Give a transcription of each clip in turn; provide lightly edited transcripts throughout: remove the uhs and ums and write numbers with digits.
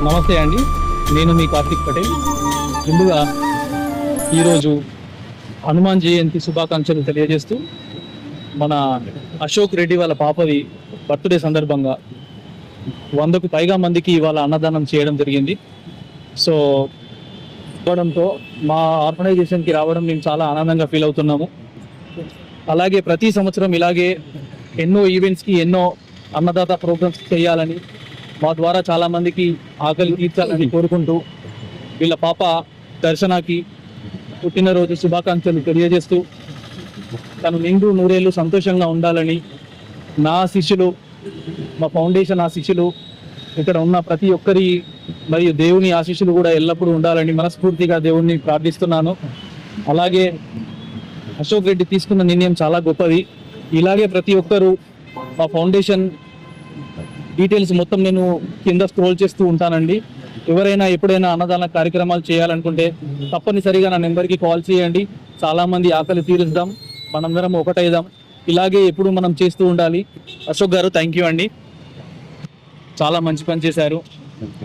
నమస్తే అండి, నేను మీ కార్తిక్ పటేల్. ముందుగా ఈరోజు హనుమాన్ జయంతి శుభాకాంక్షలు తెలియజేస్తూ మన అశోక్ రెడ్డి వాళ్ళ పాపది బర్త్డే సందర్భంగా 100కు పైగా మందికి ఇవాళ అన్నదానం చేయడం జరిగింది. సో ఇవ్వడంతో మా ఆర్గనైజేషన్కి రావడం మేము చాలా ఆనందంగా ఫీల్ అవుతున్నాము. అలాగే ప్రతి సంవత్సరం ఇలాగే ఎన్నో ఈవెంట్స్కి ఎన్నో అన్నదాత ప్రోగ్రామ్స్ చేయాలని, మా ద్వారా చాలామందికి ఆకలి తీర్చాలని కోరుకుంటూ వీళ్ళ పాప దర్శనాకి పుట్టినరోజు శుభాకాంక్షలు తెలియజేస్తూ తను నిండు నూరేళ్ళు సంతోషంగా ఉండాలని, నా శిష్యులు, మా ఫౌండేషన్ ఆశీస్సులు, ఇక్కడ ఉన్న ప్రతి ఒక్కరి మరియు దేవుని ఆశీస్సులు కూడా ఎల్లప్పుడూ ఉండాలని మనస్ఫూర్తిగా దేవుణ్ణి ప్రార్థిస్తున్నాను. అలాగే అశోక్ రెడ్డి తీసుకున్న నిర్ణయం చాలా గొప్పది. ఇలాగే ప్రతి ఒక్కరూ మా ఫౌండేషన్ డీటెయిల్స్ మొత్తం నేను కింద స్క్రోల్ చేస్తూ ఉంటానండి. ఎవరైనా ఎప్పుడైనా అన్నదాన కార్యక్రమాలు చేయాలనుకుంటే తప్పనిసరిగా నా నెంబర్కి కాల్ చేయండి. చాలామంది ఆకలి తీరుద్దాం, మనందరం ఒకటైదాం. ఇలాగే ఎప్పుడు మనం చేస్తూ ఉండాలి. అశోక్ గారు, థ్యాంక్ యూ అండి, చాలా మంచి పని చేశారు.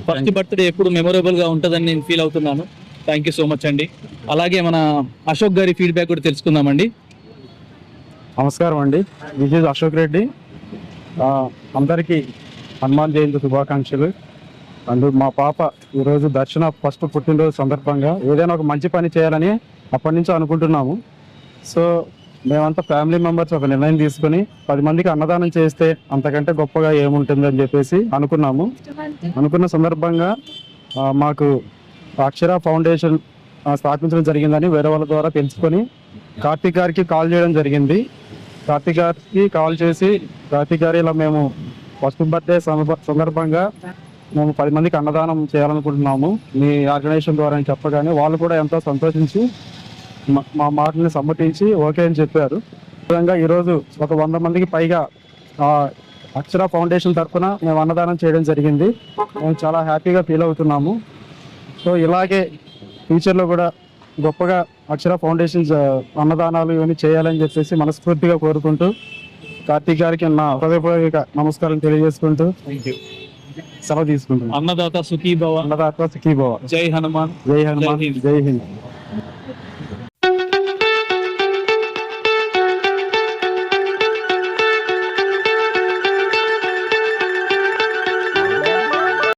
ఫస్ట్ బర్త్డే ఎప్పుడు మెమొరబుల్గా ఉంటుందని నేను ఫీల్ అవుతున్నాను. థ్యాంక్ యూ సో మచ్ అండి. అలాగే మన అశోక్ గారి ఫీడ్బ్యాక్ కూడా తెలుసుకుందామండి. నమస్కారం అండి, దిస్ ఈజ్ అశోక్ రెడ్డి. అందరికీ హనుమాన్ జయంతి శుభాకాంక్షలు. అండ్ మా పాప ఈరోజు దర్శన ఫస్ట్ పుట్టినరోజు సందర్భంగా ఏదైనా ఒక మంచి పని చేయాలని అప్పటి నుంచి అనుకుంటున్నాము. సో మేమంతా ఫ్యామిలీ మెంబర్స్ ఒక నిర్ణయం తీసుకుని 10 మందికి అన్నదానం చేస్తే అంతకంటే గొప్పగా ఏముంటుందని చెప్పేసి అనుకున్న సందర్భంగా మాకు అక్షర ఫౌండేషన్ స్థాపించడం జరిగిందని వేరే వాళ్ళ ద్వారా తెలుసుకొని కార్తిక్ గారికి కాల్ చేయడం జరిగింది. కార్తిక్ గారికి కాల్ చేసి, కార్తిక్ గారు ఇలా మేము ఫస్ట్ బర్త్డే సందర్భంగా మేము 10 మందికి అన్నదానం చేయాలనుకుంటున్నాము మీ ఆర్గనైజేషన్ ద్వారా అని చెప్పగానే వాళ్ళు కూడా ఎంతో సంతోషించి మా మాటని సమ్మతించి ఓకే అని చెప్పారు. విధంగా ఈరోజు ఒక 100 మందికి పైగా అక్షర ఫౌండేషన్ తరఫున మేము అన్నదానం చేయడం జరిగింది. మేము చాలా హ్యాపీగా ఫీల్ అవుతున్నాము. సో ఇలాగే ఫ్యూచర్లో కూడా గొప్పగా అక్షర ఫౌండేషన్ అన్నదానాలు ఇవన్నీ చేయాలని చెప్పేసి మనస్ఫూర్తిగా కోరుకుంటూ కార్తీక్ గారికి నా హృదయపూర్వక నమస్కారం తెలియజేసుకుంటూ సెలవు తీసుకుంటున్నాను. అన్నదాత సుఖీ భవ. అన్నదాత సుఖీ భవ. జై హనుమాన్. జై హనుమాన్. జై హింద్.